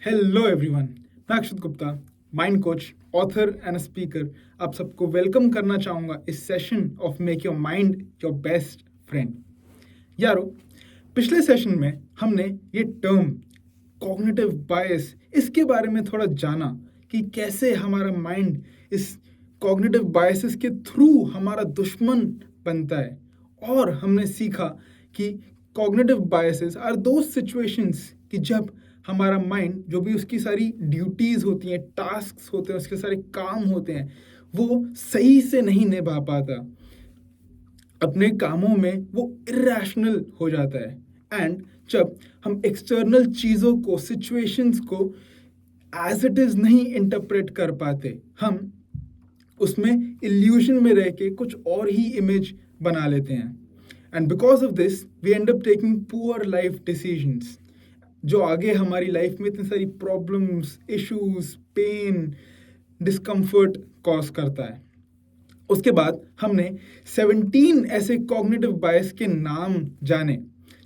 Hello everyone, मैं Akshat Gupta, mind coach, author and speaker. आप सबको वेलकम करना चाहूँगा इस session of make your mind your best friend. यारो, पिछले सेशन में हमने ये टर्म कॉग्निटिव बायस इसके बारे में थोड़ा जाना कि कैसे हमारा माइंड इस कॉग्निटिव बायसेस के थ्रू हमारा दुश्मन बनता है। और हमने सीखा कि cognitive biases are those situations कि जब हमारा माइंड जो भी उसकी सारी ड्यूटीज़ होती हैं, टास्क्स होते हैं, उसके सारे काम होते हैं, वो सही से नहीं निभा पाता। अपने कामों में वो इरेशनल हो जाता है। एंड जब हम एक्सटर्नल चीज़ों को, सिचुएशंस को एज इट इज़ नहीं इंटरप्रेट कर पाते, हम उसमें इल्यूजन में रह के कुछ और ही इमेज बना लेते हैं। And because of this we end up taking poor life decisions, जो आगे हमारी लाइफ में इतनी सारी problems, issues, pain, discomfort cause करता है। उसके बाद हमने 17 ऐसे कॉग्निटिव बायस के नाम जाने,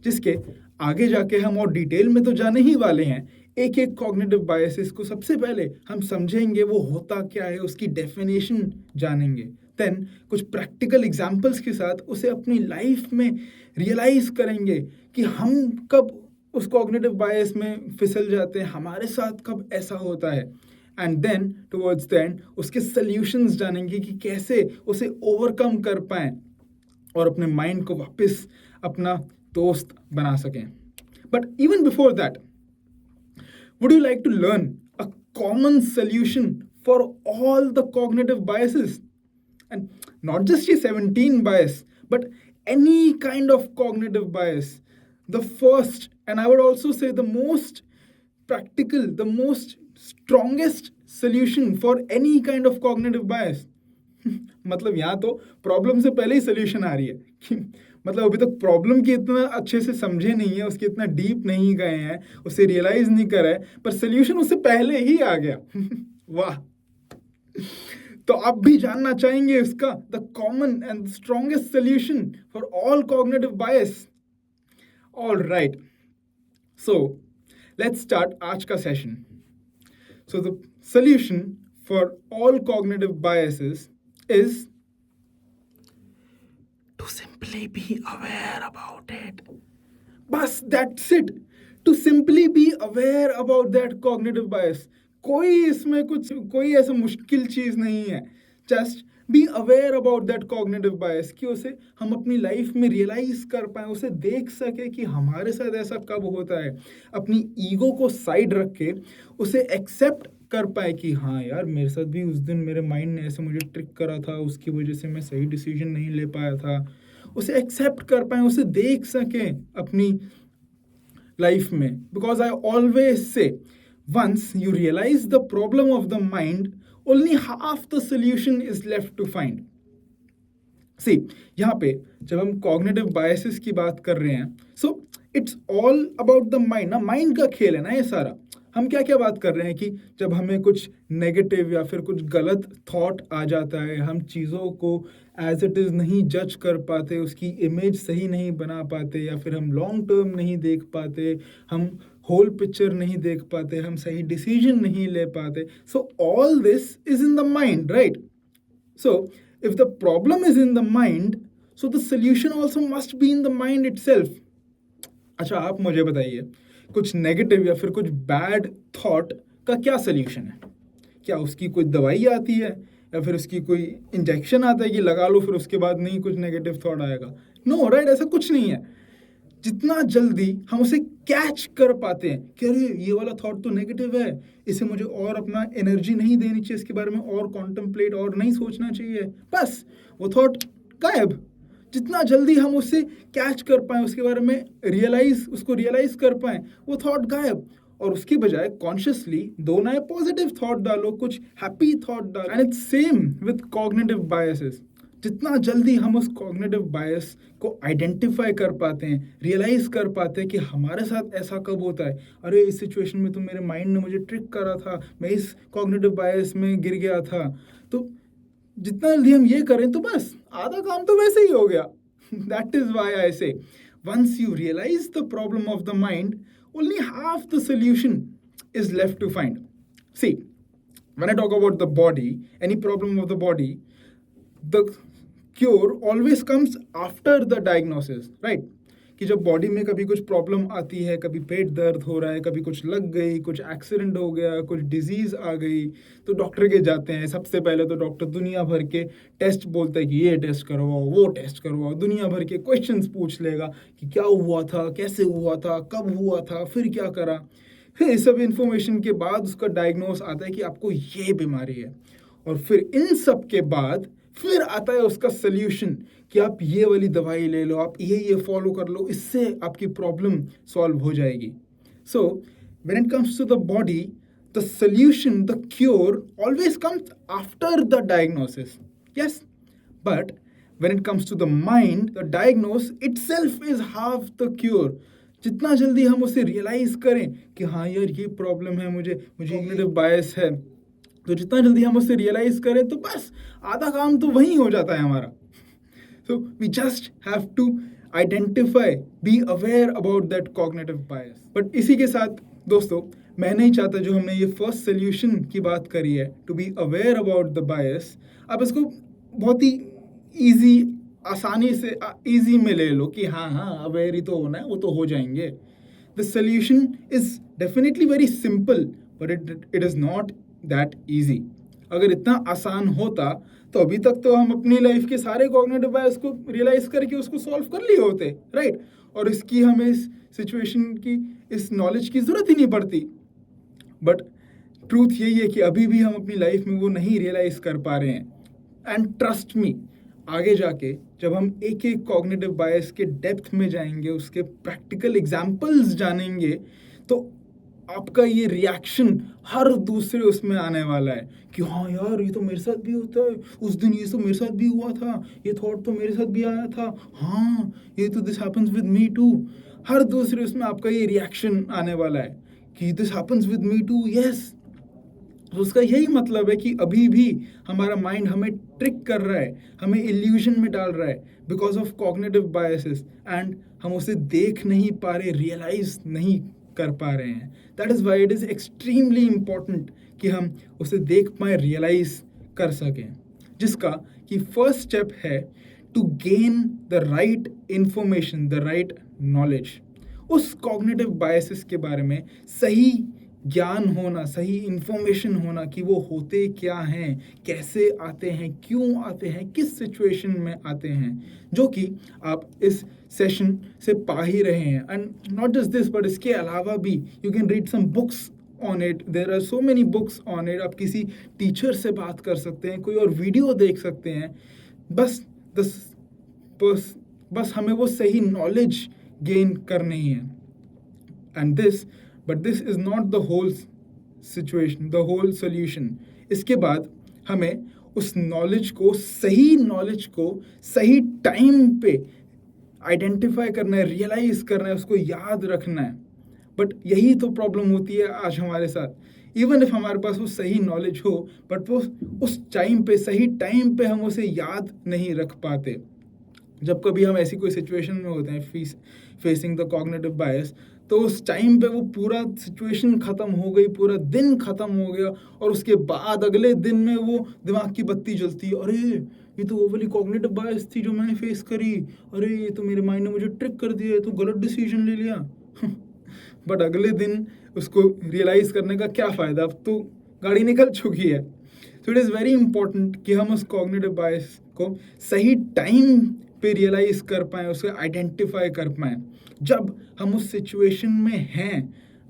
जिसके आगे जाके हम और डिटेल में तो जाने ही वाले हैं। एक एक कॉग्निटिव बायसेस को सबसे पहले हम समझेंगे वो होता क्या है, उसकी डेफिनेशन जानेंगे। देन कुछ प्रैक्टिकल एग्जाम्पल्स के साथ उसे अपनी लाइफ में रियलाइज करेंगे कि हम कब उस कॉग्निटिव बायस में फिसल जाते हैं, हमारे साथ कब ऐसा होता है। And then towards the end उसके सल्यूशंस जानेंगे कि कैसे उसे ओवरकम कर पाएं और अपने माइंड को वापस अपना दोस्त बना सकें। But even before that, would you like to learn a common solution for all the cognitive biases? And not just your 17 bias, but any kind of cognitive bias. The first, and I would also say the most practical, the most strongest solution for any kind of cognitive bias. मतलब यहाँ तो problem से पहले ही solution आ रही है। मतलब अभी तक प्रॉब्लम की इतना अच्छे से समझे नहीं है, उसके इतना डीप नहीं गए हैं, उसे रियलाइज नहीं करा है, पर सोल्यूशन उससे पहले ही आ गया। वाह! तो आप भी जानना चाहेंगे इसका the common and strongest solution for all cognitive bias. All right, so let's start आज का session. So the solution for all cognitive biases is to simply be aware about it. बस that's it. To simply be aware about that cognitive bias. कोई इसमें कोई ऐसा मुश्किल चीज नहीं है. Just be aware about that cognitive bias कि उसे हम अपनी लाइफ में रियलाइज कर पाए, उसे देख सके कि हमारे साथ ऐसा कब होता है, अपनी ईगो को साइड रख के उसे एक्सेप्ट कर पाए कि हाँ यार, मेरे साथ भी उस दिन मेरे माइंड ने ऐसे मुझे ट्रिक करा था, उसकी वजह से मैं सही डिसीजन नहीं ले पाया था। उसे एक्सेप्ट कर पाए, उसे देख सकें अपनी लाइफ में। Because I always say once you realise the problem of the mind, only half the solution is left to find. See, यहाँ पे जब हम कॉग्निटिव बायसेस की बात कर रहे हैं, so it's all about the mind ना, माइंड का खेल है ना ये सारा। हम क्या क्या बात कर रहे हैं कि जब हमें कुछ नेगेटिव या फिर कुछ गलत थॉट आ जाता है, हम चीज़ों को एज इट इज़ नहीं जज कर पाते, उसकी इमेज सही नहीं बना पाते, या फिर हम लॉन्ग टर्म नहीं देख पाते, हम होल पिक्चर नहीं देख पाते, हम सही डिसीजन नहीं ले पाते। So all this is in the mind, right? So if the problem is in the mind, so the solution also must be in the mind itself. अच्छा, आप मुझे बताइए, कुछ नेगेटिव या फिर कुछ बैड थॉट का क्या सल्यूशन है? क्या उसकी कोई दवाई आती है, या फिर उसकी कोई इंजेक्शन आता है कि लगा लो फिर उसके बाद नहीं कुछ नेगेटिव थॉट आएगा? नो, राइट, ऐसा कुछ नहीं है। जितना जल्दी हम उसे कैच कर पाते हैं कि अरे ये वाला थॉट तो नेगेटिव है, इसे मुझे और अपना एनर्जी नहीं देनी चाहिए, इसके बारे में और कॉन्टम्पलेट और नहीं सोचना चाहिए, बस वो थॉट गायब। जितना जल्दी हम उसे कैच कर पाए, उसके बारे में रियलाइज कर पाए, वो थॉट गायब। और उसके बजाय कॉन्शियसली दो नए पॉजिटिव थॉट डालो, कुछ हैप्पी थॉट डालो। And it's same with cognitive biases. जितना जल्दी हम उस कॉग्निटिव बायस को आइडेंटिफाई कर पाते हैं, रियलाइज कर पाते हैं कि हमारे साथ ऐसा कब होता है, अरे इस सिचुएशन में तो मेरे माइंड ने मुझे ट्रिक करा था, मैं इस कॉग्निटिव बायस में गिर गया था, तो जितना जल्दी हम ये करें तो बस आधा काम तो वैसे ही हो गया। That is why I say once you realise the problem of the mind, only half the solution is left to find. See, when I talk about the body, any problem of the body, the cure always comes after the diagnosis, right? कि जब body में कभी कुछ problem आती है, कभी पेट दर्द हो रहा है, कभी कुछ लग गई, कुछ एक्सीडेंट हो गया, कुछ डिजीज़ आ गई, तो डॉक्टर के जाते हैं. सबसे पहले तो डॉक्टर दुनिया भर के टेस्ट बोलता है कि ये टेस्ट करवाओ, वो टेस्ट करवाओ, दुनिया भर के क्वेश्चंस पूछ लेगा कि क्या हुआ था, कैसे हुआ था, कब हुआ था, फिर क्या करा. फिर इस सब इन्फॉर्मेशन के बाद उसका डायग्नोस आता है कि आपको ये बीमारी है. और फिर इन सब के बाद फिर आता है उसका सोल्यूशन कि आप ये वाली दवाई ले लो, आप ये फॉलो कर लो, इससे आपकी प्रॉब्लम सॉल्व हो जाएगी. So when it comes to the body, the solution, the cure always comes after the diagnosis. Yes, but when it comes to the mind, the diagnose itself is half the cure. जितना जल्दी हम उसे realise करें कि हाँ यार ये problem है, मुझे कॉग्निटिव बायस है, तो जितना जल्दी हम उसे रियलाइज करें तो बस आधा काम तो वहीं हो जाता है हमारा. So we just have to identify, be aware about that cognitive bias. But इसी के साथ दोस्तों, मैं नहीं चाहता, जो हमने ये फर्स्ट सोल्यूशन की बात करी है, to be aware about the bias, आप इसको बहुत ही ईजी, आसानी से ईजी में ले लो कि हाँ अवेयर ही तो होना है, वो तो हो जाएंगे. The solution is definitely very simple, but it is not that easy. अगर इतना आसान होता तो अभी तक तो हम अपनी लाइफ के सारे कॉग्निटिव बायस को रियलाइज करके उसको सॉल्व कर लिए होते, राइट? और इसकी हमें इस सिचुएशन की, इस नॉलेज की ज़रूरत ही नहीं पड़ती. बट ट्रूथ यही है कि अभी भी हम अपनी लाइफ में वो नहीं रियलाइज कर पा रहे हैं. एंड ट्रस्ट मी, आगे जाके जब हम एक एक कॉग्निटिव बायस के डेप्थ में जाएंगे, उसके प्रैक्टिकल एग्जाम्पल्स जानेंगे, तो आपका ये रिएक्शन हर दूसरे उसमें आने वाला है कि हाँ यार ये तो मेरे साथ भी होता है, उस दिन ये तो मेरे साथ भी हुआ था, ये थॉट तो मेरे साथ भी आया था, हाँ ये तो this happens with me too. हर दूसरे उसमें आपका ये रिएक्शन आने वाला है कि this happens with me too. Yes, तो उसका यही मतलब है कि अभी भी हमारा माइंड हमें ट्रिक कर रहा है, हमें इल्यूजन में डाल रहा है because of cognitive biases, and हम उसे देख नहीं पा रहे, रियलाइज नहीं कर पा रहे हैं. That is why it is extremely important कि हम उसे देख पाए, रियलाइज कर सकें, जिसका कि फर्स्ट स्टेप है to gain the right information, the right knowledge. उस कॉग्निटिव बायसेस के बारे में सही ज्ञान होना, सही इंफॉर्मेशन होना कि वो होते क्या हैं, कैसे आते हैं, क्यों आते हैं, किस सिचुएशन में आते हैं, जो कि आप इस सेशन से पा ही रहे हैं. And not just this, but इसके अलावा भी you can read some books on it. There are so many books on it. आप किसी टीचर से बात कर सकते हैं, कोई और वीडियो देख सकते हैं. बस हमें वो सही नॉलेज गेन करनी है. And this, but this is not the whole situation, the whole solution. इसके बाद हमें उस नॉलेज को, सही टाइम पे आइडेंटिफाई करना है, रियलाइज करना है, उसको याद रखना है. बट यही तो प्रॉब्लम होती है आज हमारे साथ. इवन इफ हमारे पास वो सही नॉलेज हो, बट वो उस टाइम पे, सही टाइम पे हम उसे याद नहीं रख पाते. जब कभी हम ऐसी कोई सिचुएशन में होते हैं, फेसिंग द कॉग्निटिव बायस, तो उस टाइम पे वो पूरा सिचुएशन ख़त्म हो गई, पूरा दिन ख़त्म हो गया, और उसके बाद अगले दिन में वो दिमाग की बत्ती जलती है, अरे ये तो वो वाली कॉग्निटिव बायस थी जो मैंने फेस करी, अरे ये तो मेरे माइंड ने मुझे ट्रिक कर दिया, तो गलत डिसीजन ले लिया. बट अगले दिन उसको रियलाइज़ करने का क्या फ़ायदा, अब तो गाड़ी निकल चुकी है. So it is very important कि हम उस कॉग्निटिव बायस को सही टाइम पे रियलाइज़ कर पाएँ, उसे आइडेंटिफाई कर पाएँ, जब हम उस सिचुएशन में हैं,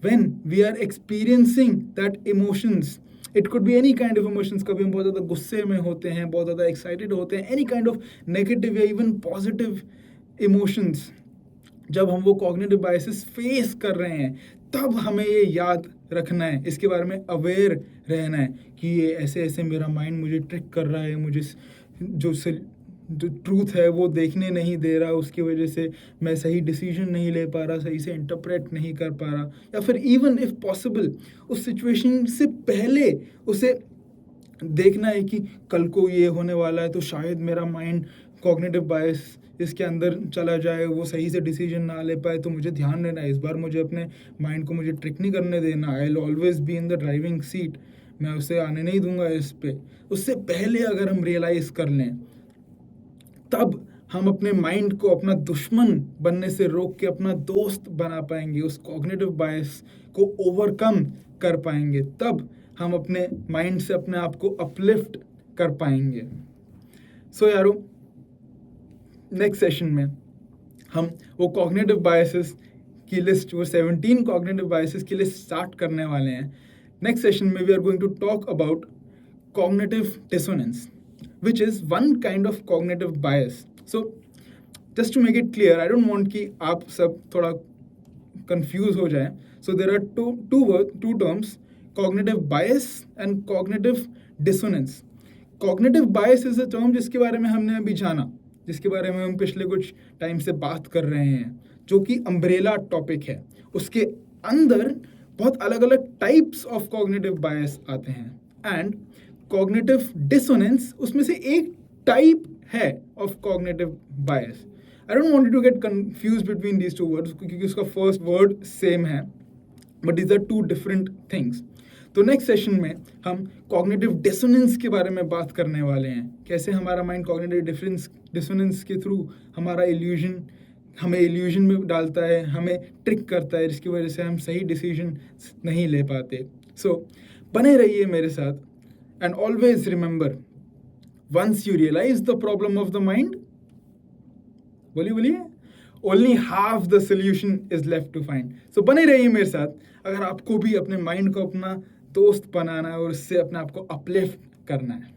when we are experiencing that emotions. It could be any kind of emotions. कभी हम बहुत ज़्यादा गुस्से में होते हैं, बहुत ज़्यादा एक्साइटेड होते हैं, एनी काइंड ऑफ नेगेटिव या इवन पॉजिटिव इमोशंस. जब हम वो कॉग्निटिव बायसेस फेस कर रहे हैं, तब हमें ये याद रखना है, इसके बारे में अवेयर रहना है कि ये ऐसे ऐसे मेरा माइंड मुझे ट्रिक कर रहा है, मुझे जो ट्रूथ है वो देखने नहीं दे रहा, उसकी वजह से मैं सही डिसीजन नहीं ले पा रहा, सही से इंटरप्रेट नहीं कर पा रहा. या फिर इवन इफ पॉसिबल उस सिचुएशन से पहले उसे देखना है कि कल को ये होने वाला है, तो शायद मेरा माइंड कॉग्निटिव बायस इसके अंदर चला जाए, वो सही से डिसीजन ना ले पाए, तो मुझे ध्यान देना है, इस बार मुझे अपने माइंड को मुझे ट्रिक नहीं करने देना। I will always be in the driving seat, मैं उसे आने नहीं दूंगा इस पे। उससे पहले अगर हम रियलाइज़ कर लें, तब हम अपने माइंड को अपना दुश्मन बनने से रोक के अपना दोस्त बना पाएंगे, उस कॉग्निटिव बायस को ओवरकम कर पाएंगे। तब हम अपने माइंड से अपने आप को अपलिफ्ट कर पाएंगे। सो यारो, नेक्स्ट सेशन में हम वो कॉग्निटिव बायसेस की लिस्ट, वो 17 कॉग्निटिव बायसेस की लिस्ट स्टार्ट करने वाले हैं। नेक्स्ट सेशन में we are going to talk about cognitive dissonance, which is one kind of cognitive bias. So just to make it clear, I don't want कि आप सब थोड़ा confuse हो जाए. So there are two terms, cognitive bias and cognitive dissonance. Cognitive bias is a term जिसके बारे में हमने अभी जाना, जिसके बारे में हम पिछले कुछ टाइम से बात कर रहे हैं, जो कि अम्ब्रेला टॉपिक है। उसके अंदर बहुत अलग अलग टाइप्स ऑफ कॉग्निटिव बायस आते हैं, एंड कॉग्निटिव डिसोनेंस उसमें से एक टाइप है of cognitive bias. I don't want to get confused between these two words, क्योंकि उसका फर्स्ट वर्ड सेम है, but these are two different things. तो नेक्स्ट सेशन में हम कॉग्निटिव डिसोनेंस के बारे में बात करने वाले हैं, कैसे हमारा माइंड कॉग्निटिव डिसोनेंस के थ्रू हमें इल्यूजन में डालता है, हमें ट्रिक करता है, जिसकी वजह से हम सही डिसीजन नहीं ले पाते। सो बने रहिए मेरे साथ, and always remember, once you realize the problem of the mind, बोलिए only half the solution is left to find. So बने रहिए मेरे साथ, अगर आपको भी अपने माइंड को अपना दोस्त बनाना है और उससे अपने आप को अपलिफ्ट करना है।